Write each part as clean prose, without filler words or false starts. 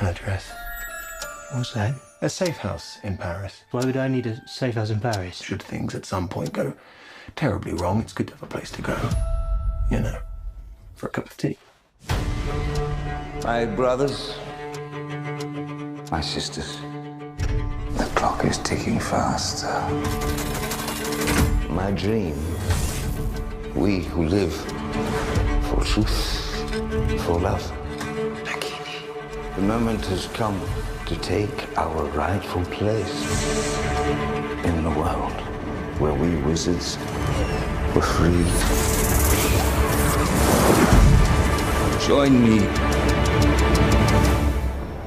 An address. What's that? A safe house in Paris. Why would I need a safe house in Paris? Should things at some point go terribly wrong, it's good to have a place to go. You know, for a cup of tea. My brothers, my sisters, the clock is ticking faster. My dream, we who live for truth, for love. The moment has come to take our rightful place in the world where we wizards were free. Join me.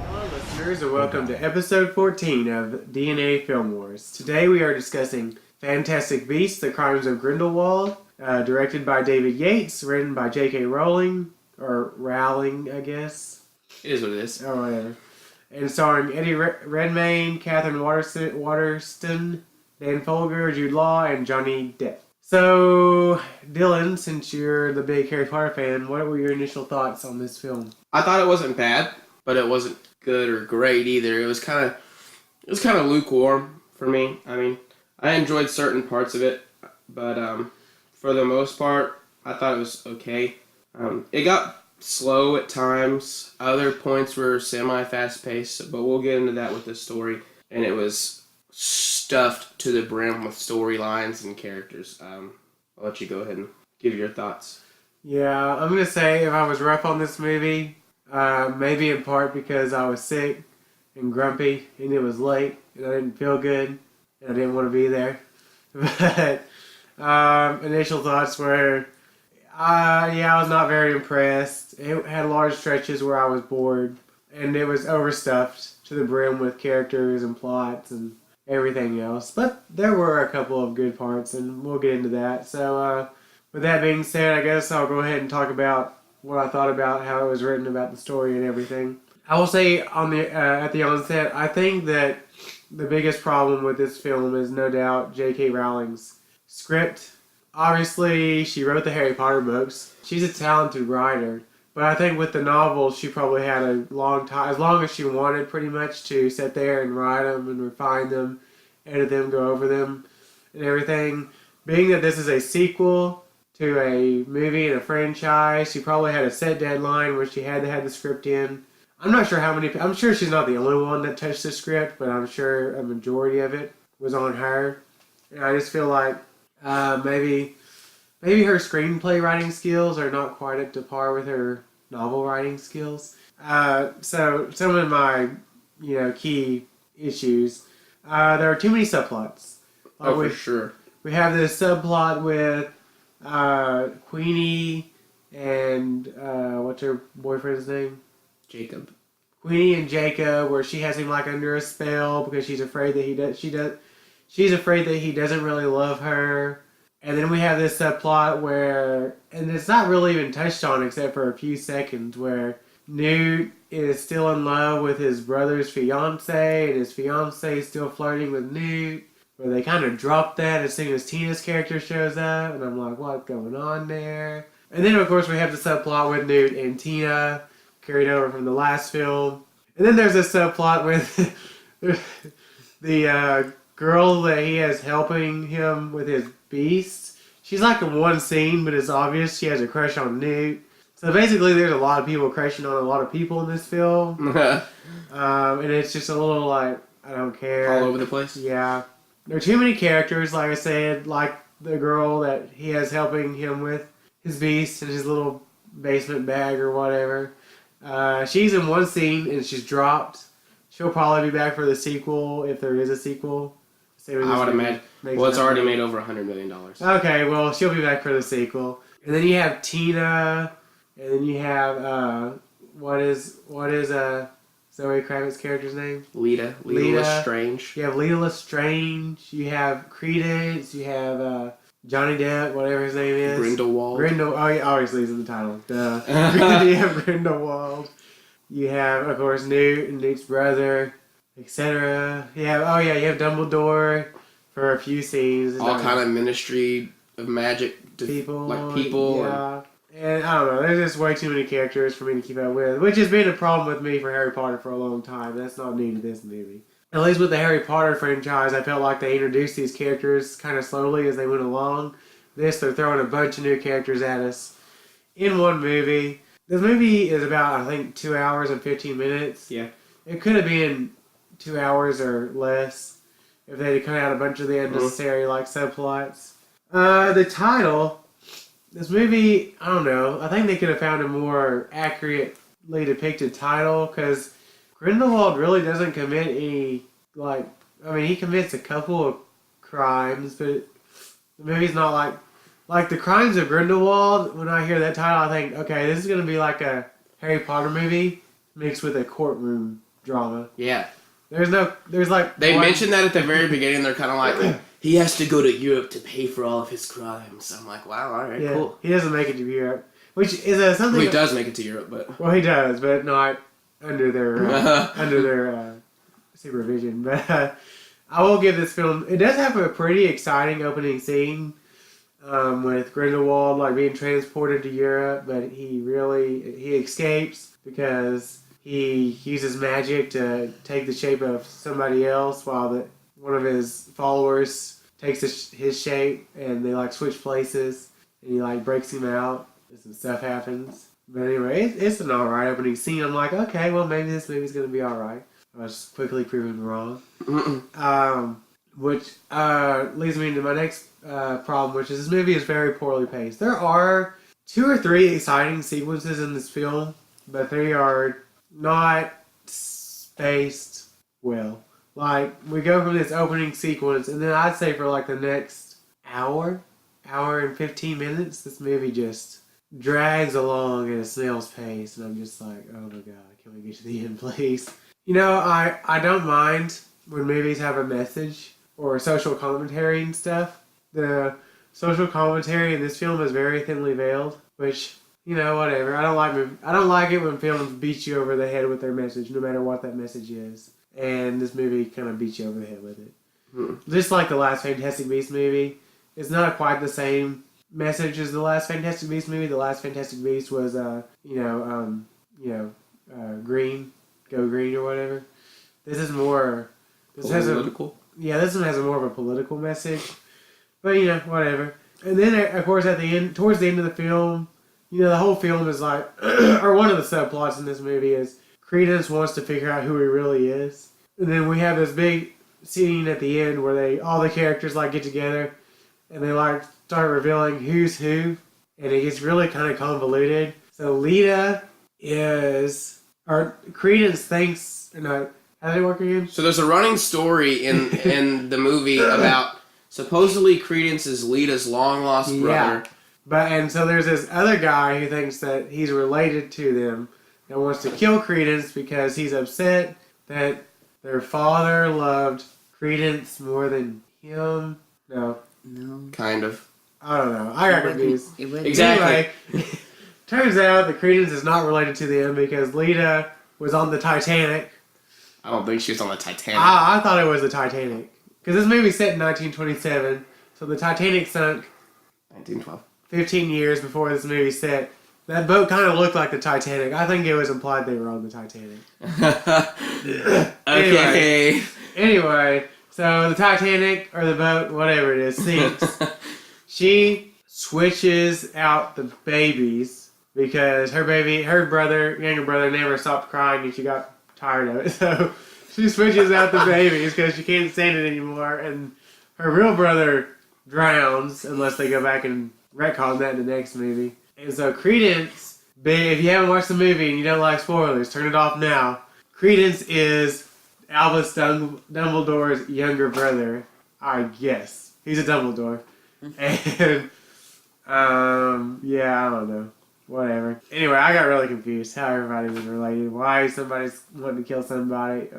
Hello, listeners, and welcome to episode 14 of DNA Film Wars. Today we are discussing Fantastic Beasts: The Crimes of Grindelwald, directed by David Yates, written by J.K. Rowling, or Rowling, I guess. It is what it is. Or whatever. And starring Eddie Redmayne, Katherine Waterston, Dan Folger, Jude Law, and Johnny Depp. So, Dylan, since you're the big Harry Potter fan, what were your initial thoughts on this film? I thought it wasn't bad, but it wasn't good or great either. It was kind of lukewarm for me. I mean, I enjoyed certain parts of it, but for the most part, I thought it was okay. It got slow at times. Other points were semi-fast paced, but we'll get into that with the story. And it was stuffed to the brim with storylines and characters. I'll let you go ahead and give your thoughts. Yeah, I'm going to say if I was rough on this movie, maybe in part because I was sick and grumpy and it was late and I didn't feel good and I didn't want to be there. But initial thoughts were, I was not very impressed. It had large stretches where I was bored and it was overstuffed to the brim with characters and plots and everything else. But there were a couple of good parts and we'll get into that. So, with that being said, I guess I'll go ahead and talk about what I thought about how it was written, about the story and everything. I will say at the onset, I think that the biggest problem with this film is no doubt J.K. Rowling's script. Obviously, she wrote the Harry Potter books. She's a talented writer. But I think with the novels, she probably had a long time, as long as she wanted pretty much, to sit there and write them and refine them, edit them, go over them, and everything. Being that this is a sequel to a movie and a franchise, she probably had a set deadline where she had to have the script in. I'm not sure how many, I'm sure she's not the only one that touched the script, but I'm sure a majority of it was on her. And I just feel like maybe her screenplay writing skills are not quite up to par with her novel writing skills. So some of my, key issues. There are too many subplots. For sure. We have this subplot with Queenie and what's her boyfriend's name? Jacob. Queenie and Jacob, where she has him like under a spell because she's afraid that she's afraid that he doesn't really love her. And then we have this subplot where, and it's not really even touched on except for a few seconds, where Newt is still in love with his brother's fiance, and his fiance is still flirting with Newt. Where they kind of drop that as soon as Tina's character shows up, and I'm like, what's going on there? And then, of course, we have the subplot with Newt and Tina, carried over from the last film. And then there's a subplot with the girl that he has helping him with his beast. She's like in one scene, but it's obvious she has a crush on Newt. So basically, there's a lot of people crushing on a lot of people in this film. And it's just a little like, I don't care. All over the place? Yeah. There are too many characters, like I said, like the girl that he has helping him with his beast in his little basement bag or whatever. She's in one scene and she's dropped. She'll probably be back for the sequel if there is a sequel. I would imagine. Well, it's already made over $100 million. Okay, well, she'll be back for the sequel. And then you have Tina, and then you have, what is Zoe Kravitz's character's name? Lita Lestrange. You have Lita Lestrange. You have Credence. You have Johnny Depp, whatever his name is. Grindelwald. Oh, yeah, obviously he's in the title. Duh. You have Grindelwald. You have, of course, Newt and Newt's brother, etc. You have Dumbledore for a few scenes. All kind of Ministry of Magic people. Like people. Yeah. And I don't know, there's just way too many characters for me to keep up with, which has been a problem with me for Harry Potter for a long time. That's not new to this movie. At least with the Harry Potter franchise, I felt like they introduced these characters kind of slowly as they went along. This, they're throwing a bunch of new characters at us in one movie. This movie is about, I think, 2 hours and 15 minutes. Yeah. It could have been 2 hours or less if they had cut out a bunch of the unnecessary, subplots. The title, this movie, I don't know. I think they could have found a more accurately depicted title, because Grindelwald really doesn't commit any, he commits a couple of crimes, but the movie's not like the Crimes of Grindelwald. When I hear that title, I think, okay, this is going to be like a Harry Potter movie mixed with a courtroom drama. Yeah. They mentioned that at the very beginning. They're kind of like, he has to go to Europe to pay for all of his crimes. I'm like, wow, all right, cool. He doesn't make it to Europe, which is something. Well, he does make it to Europe, but well, he does, but not under their supervision. But I will give this film. It does have a pretty exciting opening scene with Grindelwald being transported to Europe, but he escapes because he uses magic to take the shape of somebody else, while one of his followers takes his shape, and they switch places, and he breaks him out, and some stuff happens. But anyway, it's an alright opening scene. I'm like, okay, well, maybe this movie's gonna be alright. I was quickly proven wrong. Which leads me into my next problem, which is this movie is very poorly paced. There are 2 or 3 exciting sequences in this film, but they are not spaced well. We go from this opening sequence, and then I'd say for the next hour and 15 minutes, this movie just drags along at a snail's pace, and I'm just like, oh my god, can we get to the end, please? I don't mind when movies have a message or social commentary and stuff. The social commentary in this film is very thinly veiled, which, whatever. I don't like it when films beat you over the head with their message, no matter what that message is. And this movie kind of beats you over the head with it. Just like the last Fantastic Beasts movie, it's not quite the same message as the last Fantastic Beasts movie. The last Fantastic Beasts was, green, go green or whatever. This is more political. This one has more of a political message. But whatever. And then, of course, towards the end of the film, the whole film is or one of the subplots in this movie is Credence wants to figure out who he really is. And then we have this big scene at the end where all the characters get together and they start revealing who's who, and it gets really kind of convoluted. So Lita Credence thinks, how did it work again? So there's a running story in the movie about supposedly Credence is Lita's long lost brother. Yeah. And so there's this other guy who thinks that he's related to them and wants to kill Credence because he's upset that their father loved Credence more than him. No. Kind of. I don't know. I got confused. Exactly. Anyway, turns out that Credence is not related to them because Lita was on the Titanic. I don't think she was on the Titanic. I thought it was the Titanic. Because this movie's set in 1927, so the Titanic sunk 1912. 15 years before this movie set. That boat kind of looked like the Titanic. I think it was implied they were on the Titanic. Okay. Anyway, so the Titanic, or the boat, whatever it is, sinks. She switches out the babies because her younger brother never stopped crying and she got tired of it. So she switches out the babies because she can't stand it anymore. And her real brother drowns unless they go back and retcon that in the next movie. And so Credence, if you haven't watched the movie and you don't like spoilers, turn it off now. Credence is Albus Dumbledore's younger brother, I guess. He's a Dumbledore. And, I don't know. Whatever. Anyway, I got really confused how everybody was related. Why somebody's wanting to kill somebody.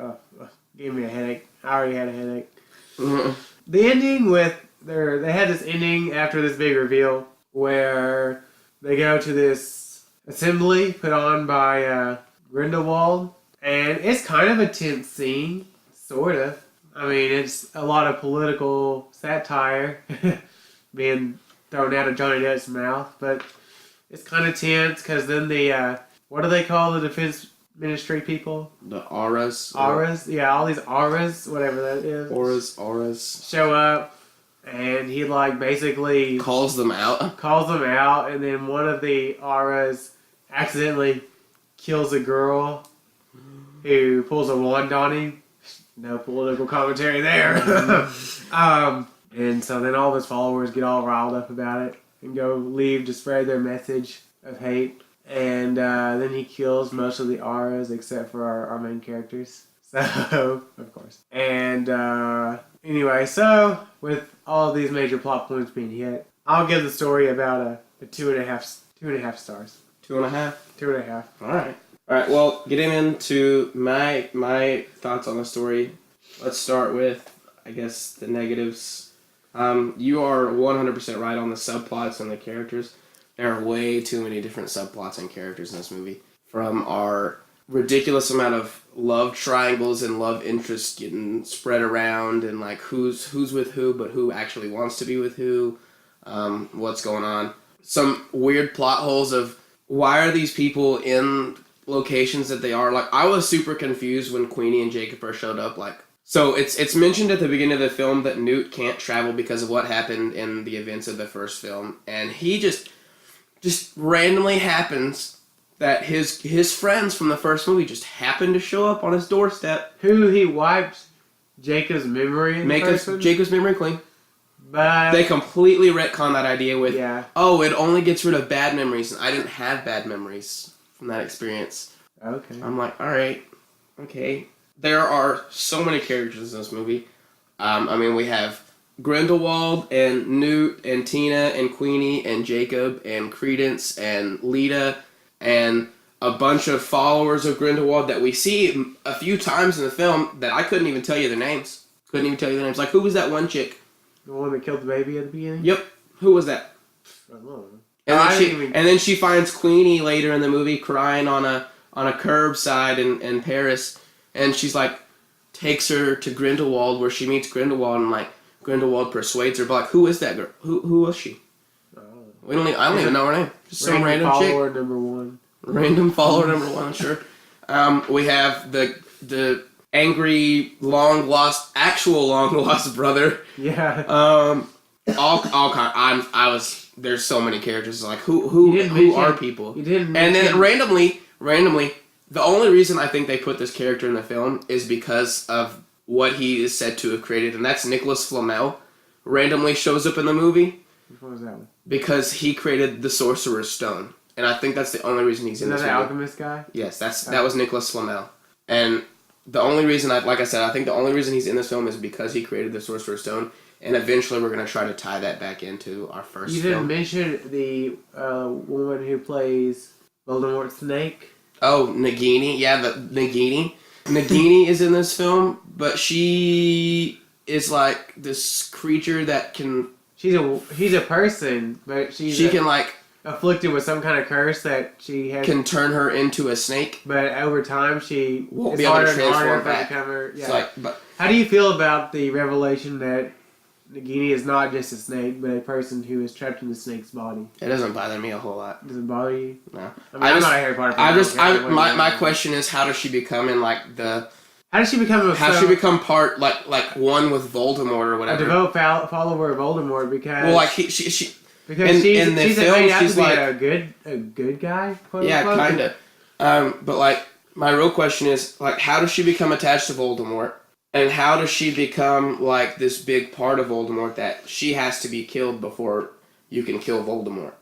Gave me a headache. I already had a headache. The ending they had this ending after this big reveal where they go to this assembly put on by Grindelwald, and it's kind of a tense scene, sort of. I mean, it's a lot of political satire being thrown out of Johnny Depp's mouth, but it's kind of tense because then the what do they call the defense ministry people? The auras. Auras, yeah, all these auras, whatever that is. Auras. Show up, and he like basically Calls them out. and then one of the auras accidentally kills a girl who pulls a wand on him. No political commentary there. And so then all of his followers get all riled up about it and go leave to spread their message of hate. And then he kills most of the auras except for our main characters. So, of course. And anyway, so with all of these major plot points being hit, I'll give the story about a 2.5 stars. 2.5? 2.5. Alright, well, getting into my thoughts on the story, let's start with, I guess, the negatives. You are 100% right on the subplots and the characters. There are way too many different subplots and characters in this movie. From our ridiculous amount of love triangles and love interests getting spread around and like who's with who but who actually wants to be with who, what's going on. Some weird plot holes of why are these people in locations that they are. Like, I was super confused when Queenie and Jacob first showed up. Like, so it's mentioned at the beginning of the film that Newt can't travel because of what happened in the events of the first film, and he just randomly happens that his friends from the first movie just happen to show up on his doorstep. Who he wiped Jacob's memory in the first one? Jacob's memory clean. But They completely retcon that idea with, yeah. oh, it only gets rid of bad memories, and I didn't have bad memories from that experience. Okay. I'm like, alright, okay. There are so many characters in this movie. I mean, we have Grindelwald and Newt and Tina and Queenie and Jacob and Credence and Lita and a bunch of followers of Grindelwald that we see a few times in the film that I couldn't even tell you their names. Like, who was that one chick? The one that killed the baby at the beginning? Yep. Who was that? I don't know. And then she finds Queenie later in the movie crying on a curbside in Paris, and she's like, takes her to Grindelwald where she meets Grindelwald, and like Grindelwald persuades her, but like, who is that girl? Who was she? I don't even know her name. Just some random chick. Follower number one. Random follower number one, sure. We have the angry actual long lost brother. Yeah. All kind. There's so many characters. Like who are people? You didn't. And then randomly, the only reason I think they put this character in the film is because of what he is said to have created, and that's Nicholas Flamel. Randomly shows up in the movie. Which one was that one? Because he created the Sorcerer's Stone, and I think that's the only reason he's in this movie. Is that the alchemist guy? Yes, that was Nicholas Flamel, and the only reason I think the only reason he's in this film is because he created the Sorcerer's Stone, and eventually we're gonna try to tie that back into our first. You didn't mention the woman who plays Voldemort's snake. Oh, Nagini. Yeah, Nagini. Nagini is in this film, but she is like this creature that can. She's a person, but she can like afflicted with some kind of curse that she has. Can turn her into a snake, but over time she won't be able to transform back. Yeah. How do you feel about the revelation that Nagini is not just a snake, but a person who is trapped in the snake's body? It doesn't bother me a whole lot. Does it bother you? No. I'm not a Harry Potter fan. My question is, how does she become in like the? How does she become? She become part like one with Voldemort or whatever? A devout follower of Voldemort because. Well, like she. Because in the film, she's like a good guy. Yeah, kinda. But like my real question is like, how does she become attached to Voldemort? And how does she become, like, this big part of Voldemort that she has to be killed before you can kill Voldemort?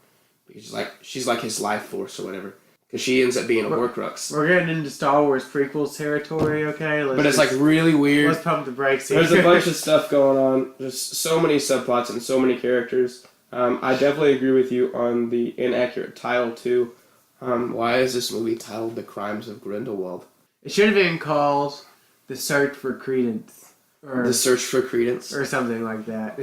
Because, she's like his life force or whatever. Because she ends up being a Horcrux. We're getting into Star Wars prequels territory, okay? But it's, really weird. Let's pump the brakes here. There's a bunch of stuff going on. There's so many subplots and so many characters. I definitely agree with you on the inaccurate title, too. Why is this movie titled The Crimes of Grindelwald? It should have been called The Search for Credence. The Search for Credence? Or something like that.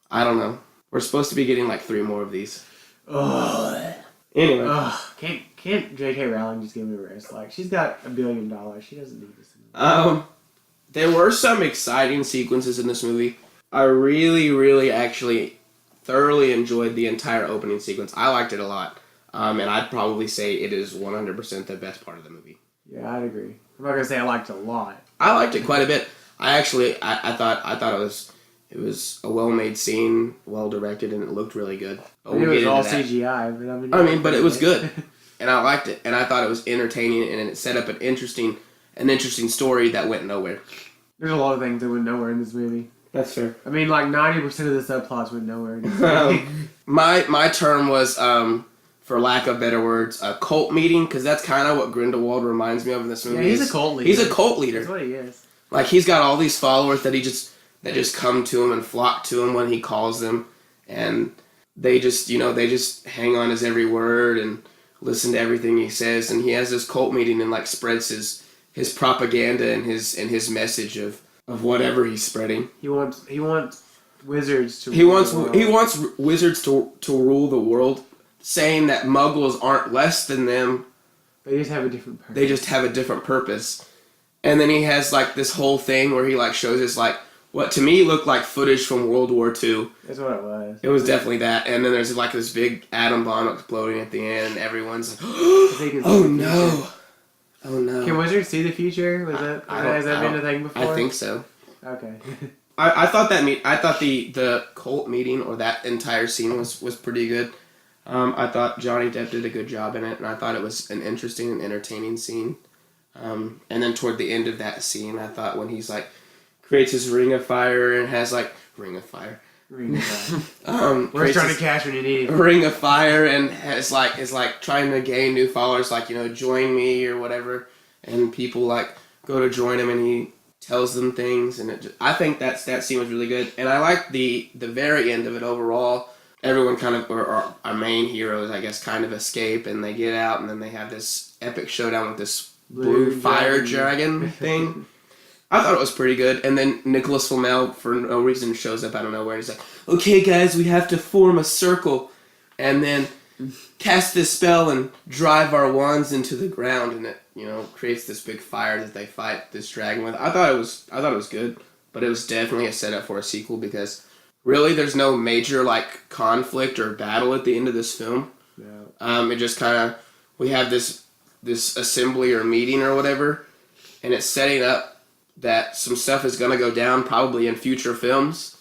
I don't know. We're supposed to be getting 3 more of these. Oh. Anyway. Oh, can't J.K. Rowling just give me a rest? She's got $1 billion. She doesn't need this. There were some exciting sequences in this movie. I really, really actually thoroughly enjoyed the entire opening sequence. I liked it a lot. And I'd probably say it is 100% the best part of the movie. Yeah, I'd agree. I'm not gonna say I liked it a lot. I liked it quite a bit. I thought it was a well-made scene, well-directed, and it looked really good. But It we'll was get all into that. CGI, but But it was good, and I liked it, and I thought it was entertaining, and it set up an interesting story that went nowhere. There's a lot of things that went nowhere in this movie. That's fair. I mean, like 90% of the subplots went nowhere in this movie. My term was, for lack of better words, a cult meeting, because that's kind of what Grindelwald reminds me of in this movie. Yeah, he's a cult leader. He's a cult leader. That's what he is. Like, he's got all these followers that just come to him and flock to him when he calls them, and they just hang on his every word and listen to everything he says, and he has this cult meeting and like spreads his propaganda and his message of whatever he's spreading. He wants wizards to He wants wizards to rule the world, saying that muggles aren't less than them. They just have a different purpose. They just have a different purpose. And then he has like this whole thing where he like shows us like what to me looked like footage from World War II. That's what it was. It was definitely that. And then there's like this big atom bomb exploding at the end, and everyone's like, oh no. Oh no. Can wizards see the future? Has that been a thing before? I think so. Okay. I thought the cult meeting or that entire scene was pretty good. I thought Johnny Depp did a good job in it, and I thought it was an interesting and entertaining scene. And then toward the end of that scene, I thought when he's like creates his ring of fire and has like ring of fire. We're trying to cash when you need it. Ring of fire and is like trying to gain new followers, like join me or whatever, and people like go to join him and he tells them things, and I think that scene was really good, and I like the very end of it overall. Everyone kind of, or our main heroes, I guess, kind of escape, and they get out, and then they have this epic showdown with this blue fire dragon thing. I thought it was pretty good, and then Nicholas Flamel, for no reason, shows up out of nowhere, and he's like, okay, guys, we have to form a circle, and then cast this spell and drive our wands into the ground, and it, creates this big fire that they fight this dragon with. I thought it was good, but it was definitely a setup for a sequel, because really there's no major, like, conflict or battle at the end of this film. Yeah. It just kind of, we have this assembly or meeting or whatever, and it's setting up that some stuff is going to go down probably in future films,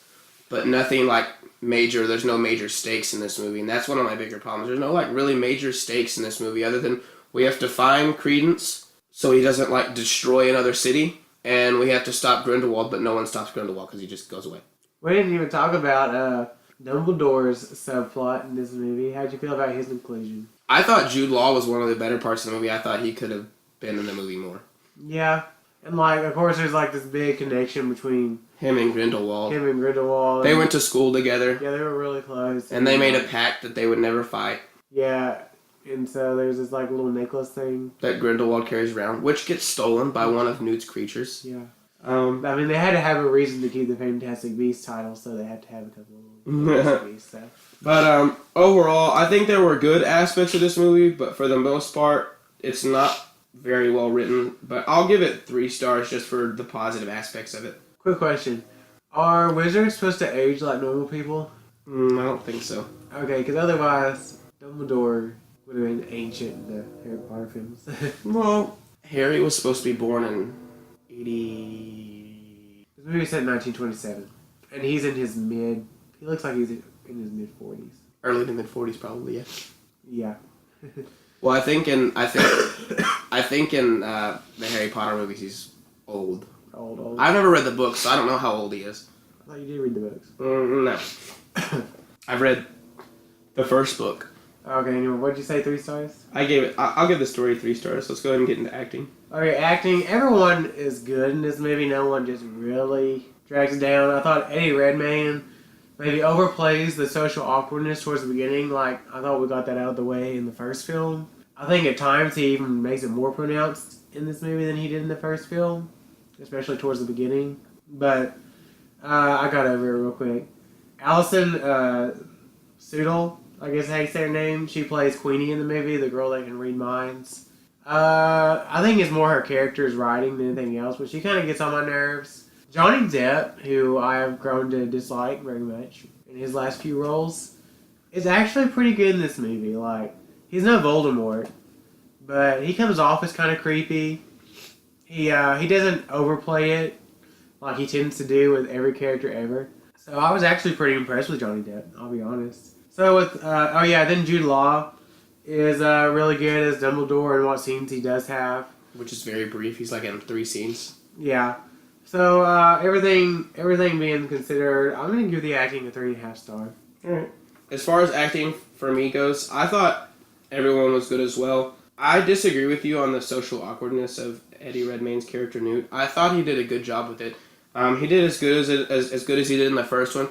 but nothing like major. There's no major stakes in this movie, and that's one of my bigger problems. There's no like really major stakes in this movie other than we have to find Credence so he doesn't like destroy another city, and we have to stop Grindelwald, but no one stops Grindelwald because he just goes away. We didn't even talk about Dumbledore's subplot in this movie. How'd you feel about his inclusion? I thought Jude Law was one of the better parts of the movie. I thought he could have been in the movie more. Yeah. And, like, of course, there's, like, this big connection between him and Grindelwald. They went to school together. Yeah, they were really close. And they made a pact that they would never fight. Yeah. And so there's this, like, little necklace thing that Grindelwald carries around, which gets stolen by one of Newt's creatures. Yeah. I mean, they had to have a reason to keep the Fantastic Beasts title, so they had to have a couple of Fantastic Beasts stuff. But, overall, I think there were good aspects of this movie, but for the most part, it's not very well written, but I'll give it 3 stars just for the positive aspects of it. Quick question. Are wizards supposed to age like normal people? I don't think so. Okay, because otherwise, Dumbledore would have been ancient in the Harry Potter films. Well, Harry was supposed to be born in 80... This movie set in 1927, and he's in his he looks like he's in his mid-40s. Early to mid-40s, probably, yeah. Yeah. Well, I think in the Harry Potter movies he's old. Old. I've never read the books, so I don't know how old he is. I thought you did read the books. No. I've read the first book. Okay, anyway, what'd you say, 3 stars? I'll give the story 3 stars. Let's go ahead and get into acting. Okay, acting. Everyone is good in this movie. No one just really drags it down. I thought Eddie Redmayne maybe overplays the social awkwardness towards the beginning. Like, I thought we got that out of the way in the first film. I think at times he even makes it more pronounced in this movie than he did in the first film, especially towards the beginning. But I got over it real quick. Alison Sudol, I guess how you say her name. She plays Queenie in the movie, the girl that can read minds. I think it's more her character's writing than anything else, but she kind of gets on my nerves. Johnny Depp, who I have grown to dislike very much in his last few roles, is actually pretty good in this movie. Like, He's no Voldemort, but he comes off as kind of creepy. He doesn't overplay it like he tends to do with every character ever. So I was actually pretty impressed with Johnny Depp, I'll be honest. So with, then Jude Law is really good as Dumbledore and what scenes he does have. Which is very brief. He's like in 3 scenes. Yeah. So everything being considered, I'm going to give the acting a 3.5 star. Alright. As far as acting for me goes, I thought everyone was good as well. I disagree with you on the social awkwardness of Eddie Redmayne's character Newt. I thought he did a good job with it. He did as good as he did in the first one.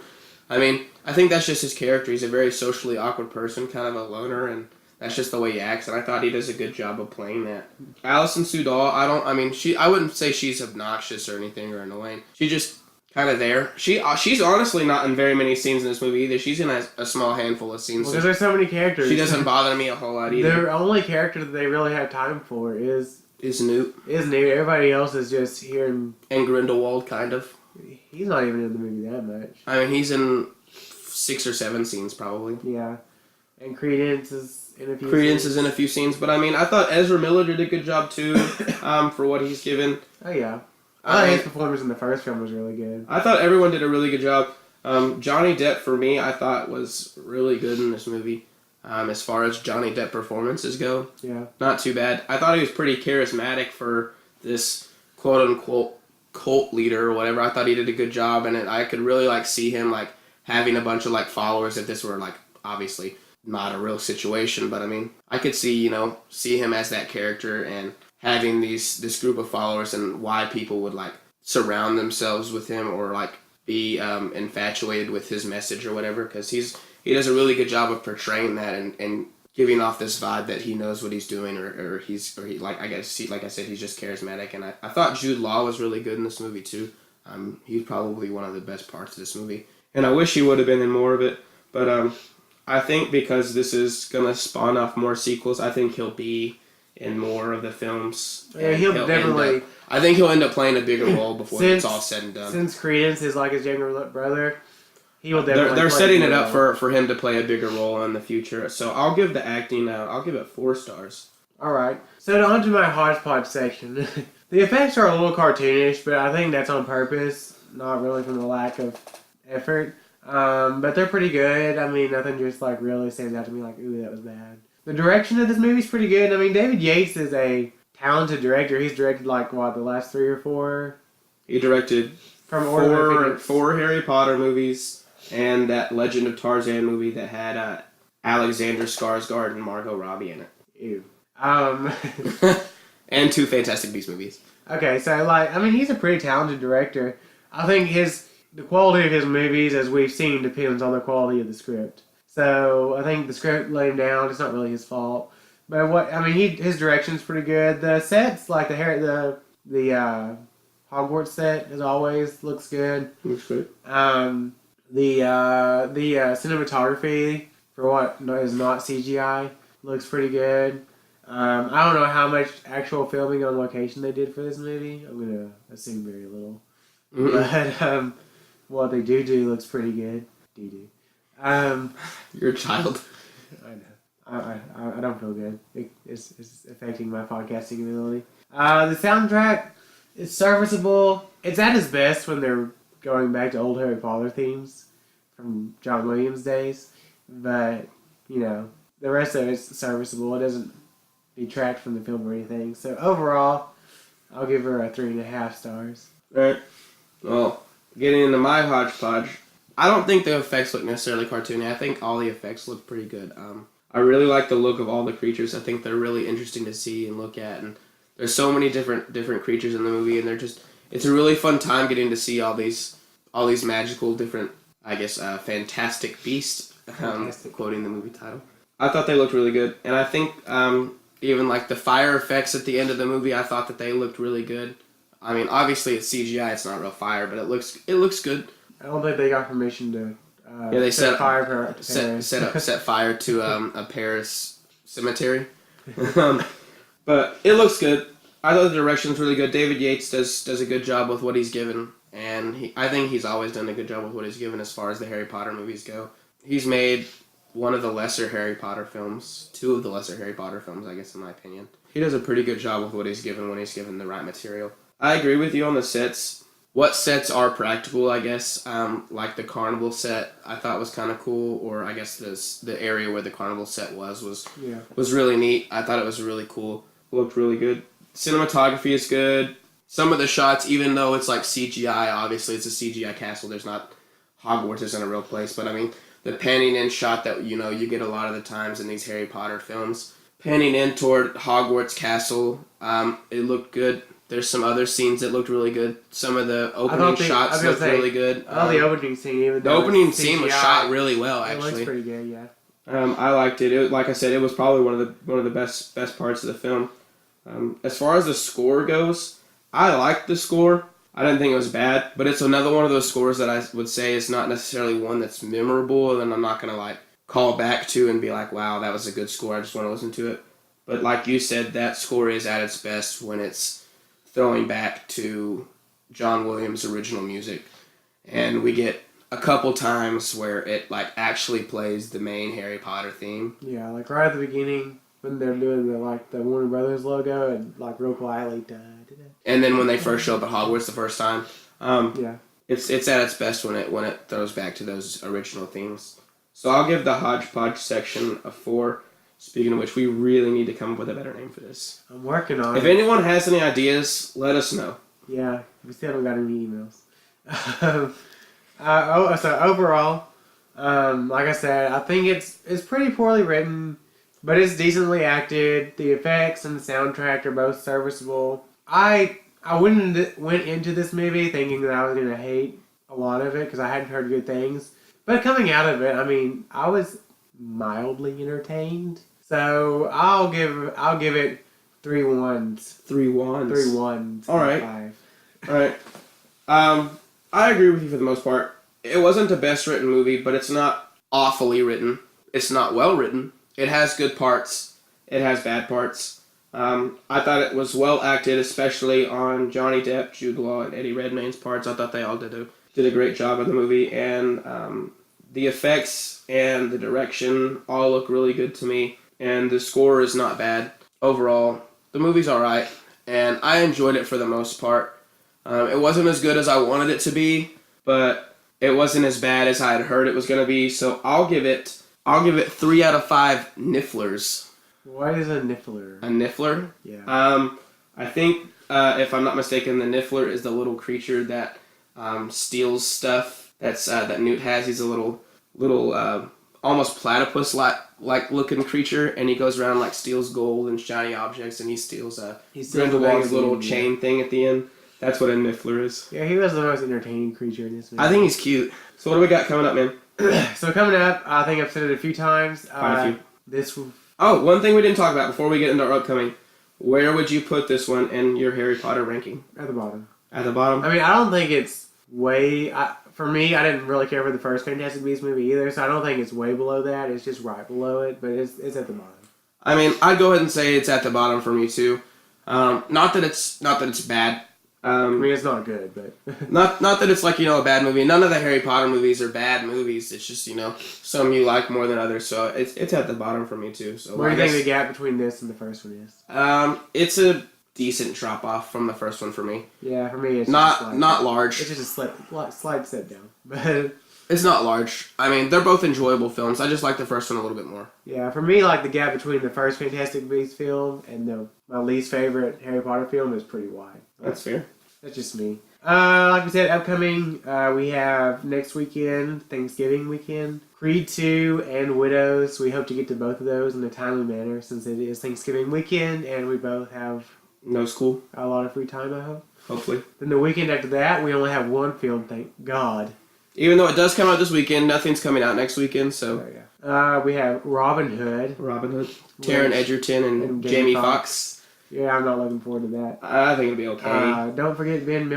I mean, I think that's just his character. He's a very socially awkward person, kind of a loner, and that's just the way he acts. And I thought he does a good job of playing that. Alison Sudol, I wouldn't say she's obnoxious or anything or annoying. She's just kind of there. She's honestly not in very many scenes in this movie either. She's in a small handful of scenes. Well, because there's so many characters. She doesn't bother me a whole lot either. The only character that they really have time for is Newt. Everybody else is just here. And Grindelwald, kind of. He's not even in the movie that much. I mean, he's in 6 or 7 scenes probably. Yeah. And Credence is in a few Credence scenes. is in a few scenes, but I mean, I thought Ezra Miller did a good job too, for what he's given. Oh yeah. I thought his performance in the first film was really good. I thought everyone did a really good job. Johnny Depp, for me, I thought was really good in this movie. As far as Johnny Depp performances go. Yeah. Not too bad. I thought he was pretty charismatic for this quote-unquote cult leader or whatever. I thought he did a good job, and I could really, like, see him, like, having a bunch of, like, followers if this were, like, obviously not a real situation. But, I mean, I could see him as that character and having this group of followers and why people would, like, surround themselves with him or, like, be infatuated with his message or whatever, because he does a really good job of portraying that and giving off this vibe that he knows what he's doing like I said, he's just charismatic. And I thought Jude Law was really good in this movie too. He's probably one of the best parts of this movie, and I wish he would have been in more of it. But I think because this is gonna spawn off more sequels, I think he'll be in more of the films. Yeah, he'll definitely. I think he'll end up playing a bigger role before it's all said and done. Since Credence is like his younger brother, he will definitely. They're setting it up for him to play a bigger role in the future. So I'll give the acting. I'll give it 4 stars. All right. So on to my hodgepodge section. The effects are a little cartoonish, but I think that's on purpose, not really from the lack of effort. But they're pretty good. I mean, nothing just like really stands out to me like, ooh, that was bad. The direction of this movie is pretty good. I mean, David Yates is a talented director. He's directed like the last 3 or 4. He directed from 4 Harry Potter movies and that Legend of Tarzan movie that had Alexander Skarsgård and Margot Robbie in it. Ew. And 2 Fantastic Beasts movies. Okay, so he's a pretty talented director. I think the quality of his movies, as we've seen, depends on the quality of the script. So I think the script let him down. It's not really his fault. But his direction's pretty good. The sets, like the Hogwarts set, as always, looks good. Looks good. The cinematography for what is not CGI looks pretty good. I don't know how much actual filming on location they did for this movie. I'm gonna assume very little. Mm-hmm. But what they do looks pretty good. You're a child. I know. I don't feel good. It's affecting my podcasting ability. The soundtrack is serviceable. It's at its best when they're going back to old Harry Potter themes from John Williams' days. But, the rest of it's serviceable. It doesn't detract from the film or anything. So overall, I'll give her a 3.5 stars. Alright. Well, getting into my hodgepodge, I don't think the effects look necessarily cartoony. I think all the effects look pretty good. I really like the look of all the creatures. I think they're really interesting to see and look at, and there's so many different creatures in the movie, and it's a really fun time getting to see all these magical different, fantastic beasts. Quoting the movie title. I thought they looked really good, and I think even like the fire effects at the end of the movie, I thought that they looked really good. I mean, obviously it's CGI, it's not real fire, but it looks good. I don't think they got permission to. They set fire set fire to a Paris cemetery, but it looks good. I thought the direction's really good. David Yates does a good job with what he's given, and I think he's always done a good job with what he's given as far as the Harry Potter movies go. He's made one of the lesser Harry Potter films. Two of the lesser Harry Potter films, I guess, in my opinion. He does a pretty good job with what he's given when he's given the right material. I agree with you on the sets. What sets are practical, I guess, like the carnival set, I thought was kind of cool, or I guess the area where the carnival set was really neat. I thought it was really cool. Looked really good. Cinematography is good. Some of the shots, even though it's like CGI, obviously it's a CGI castle. There's not Hogwarts isn't a real place, but I mean the panning in shot that you get a lot of the times in these Harry Potter films, panning in toward Hogwarts Castle, it looked good. There's some other scenes that looked really good. Some of the opening shots looked really good. The opening scene, even the opening scene was shot really well. Actually, it looks pretty good. Yeah. I liked it. Like I said, it was probably one of the best parts of the film. As far as the score goes, I liked the score. I didn't think it was bad, but it's another one of those scores that I would say is not necessarily one that's memorable, and I'm not gonna like call back to and be like, wow, that was a good score. I just want to listen to it. But like you said, that score is at its best when it's throwing back to John Williams' original music, and we get a couple times where it like actually plays the main Harry Potter theme. Yeah, like right at the beginning when they're doing the Warner Brothers logo and like real quietly. And then when they first show up at Hogwarts the first time, it's at its best when it throws back to those original themes. So I'll give the hodgepodge section a 4. Speaking of which, we really need to come up with a better name for this. I'm working on it. If anyone has any ideas, let us know. Yeah, we still haven't got any emails. So overall, like I said, I think it's pretty poorly written, but it's decently acted. The effects and the soundtrack are both serviceable. I went into this movie thinking that I was going to hate a lot of it because I hadn't heard good things. But coming out of it, I mean, I was mildly entertained. So I'll give it 3 ones. 3 ones. 3 ones. All right. 5. All right. I agree with you for the most part. It wasn't the best written movie, but it's not awfully written. It's not well written. It has good parts. It has bad parts. I thought it was well acted, especially on Johnny Depp, Jude Law, and Eddie Redmayne's parts. I thought they all did a great job in the movie, and the effects and the direction all look really good to me, and the score is not bad. Overall, the movie's alright, and I enjoyed it for the most part. It wasn't as good as I wanted it to be, but it wasn't as bad as I had heard it was going to be, so I'll give it 3 out of 5 nifflers. What is a niffler? A niffler? Yeah. I think, if I'm not mistaken, the niffler is the little creature that steals stuff. That Newt has. He's a little almost platypus-like looking creature, and he goes around like steals gold and shiny objects, and he steals Grindelwald's little chain thing at the end. That's what a niffler is. Yeah, he was the most entertaining creature in this movie. I think he's cute. So what do we got coming up, man? So coming up, I think I've said it a few times. Quite a few. Oh, one thing we didn't talk about before we get into our upcoming. Where would you put this one in your Harry Potter ranking? At the bottom. At the bottom? I mean, I don't think it's for me, I didn't really care for the first Fantastic Beasts movie either, so I don't think it's way below that. It's just right below it, but it's at the bottom. I mean, I'd go ahead and say it's at the bottom for me too. Not that it's bad. I mean, it's not good, but not that it's like, a bad movie. None of the Harry Potter movies are bad movies. It's just, some you like more than others. So it's at the bottom for me too. So what do you think the gap between this and the first one is? It's a decent drop off from the first one for me. Yeah, for me it's not large. It's just a slight step down, but it's not large. I mean, they're both enjoyable films. I just like the first one a little bit more. Yeah, for me, like the gap between the first Fantastic Beasts film and my least favorite Harry Potter film is pretty wide. That's fair. That's just me. Like we said, upcoming, we have next weekend, Thanksgiving weekend, Creed 2 and Widows. We hope to get to both of those in a timely manner since it is Thanksgiving weekend and we both have no school. A lot of free time, I hope. Hopefully. Then the weekend after that, we only have one film, thank God. Even though it does come out this weekend, nothing's coming out next weekend, so. Oh, yeah. We have Robin Hood. Taron Egerton and Jamie Foxx. Yeah, I'm not looking forward to that. I think it'll be okay. Don't forget Ben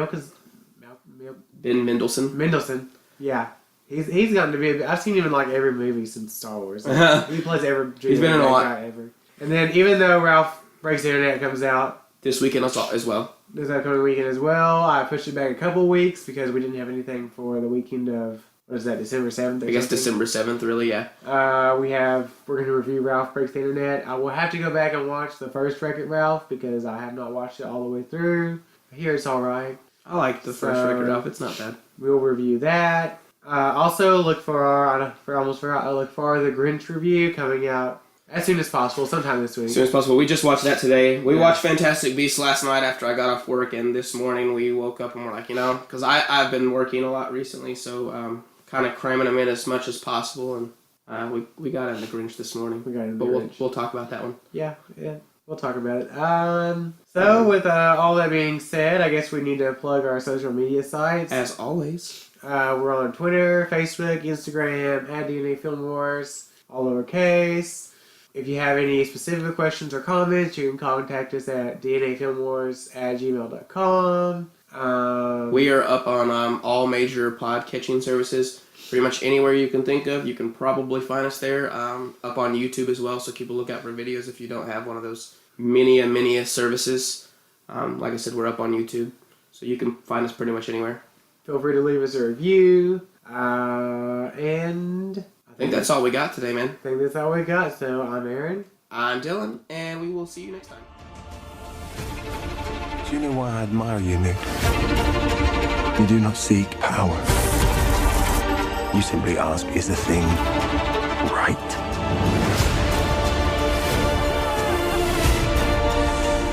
Mendelsohn. Yeah. He's gotten to be... I've seen him in like every movie since Star Wars. He plays every... He's been in a lot. Ever. And then even though Ralph Breaks the Internet comes out... This weekend as well. This upcoming weekend as well. I pushed it back a couple weeks because we didn't have anything for the weekend of... what is that, December 7th? I guess December 7th, really, yeah. We're going to review Ralph Breaks the Internet. I will have to go back and watch the first Wreck-It Ralph because I have not watched it all the way through. I hear it's alright. I like the first Wreck-It Ralph. It's not bad. We'll review that. Also, look for our, look for the Grinch review coming out as soon as possible, sometime this week. As soon as possible. We just watched that today. We watched Fantastic Beasts last night after I got off work, and this morning we woke up and we're like, because I've been working a lot recently, so kind of cramming them in as much as possible, and we got in the Grinch this morning. We'll talk about that one. Yeah, we'll talk about it. So with all that being said, I guess we need to plug our social media sites. As always. We're on Twitter, Facebook, Instagram, @DNA Film Wars, all lowercase. If you have any specific questions or comments, you can contact us at dnafilmwars@gmail.com. We are up on all major pod-catching services. Pretty much anywhere you can think of, you can probably find us there. Up on YouTube as well, so keep a lookout for videos if you don't have one of those many services. Like I said, we're up on YouTube, so you can find us pretty much anywhere. Feel free to leave us a review. And I think that's all we got today, man. I think that's all we got. So I'm Aaron. I'm Dylan, and we will see you next time. Do you know why I admire you, Nick? You do not seek power. You simply ask, is the thing right?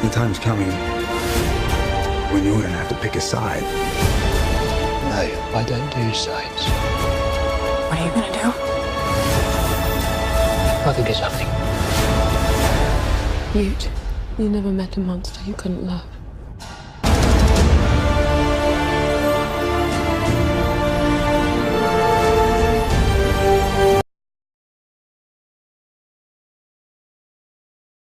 The time's coming when you're going to have to pick a side. No, I don't do sides. What are you gonna do? I think it's something. You never met a monster you couldn't love.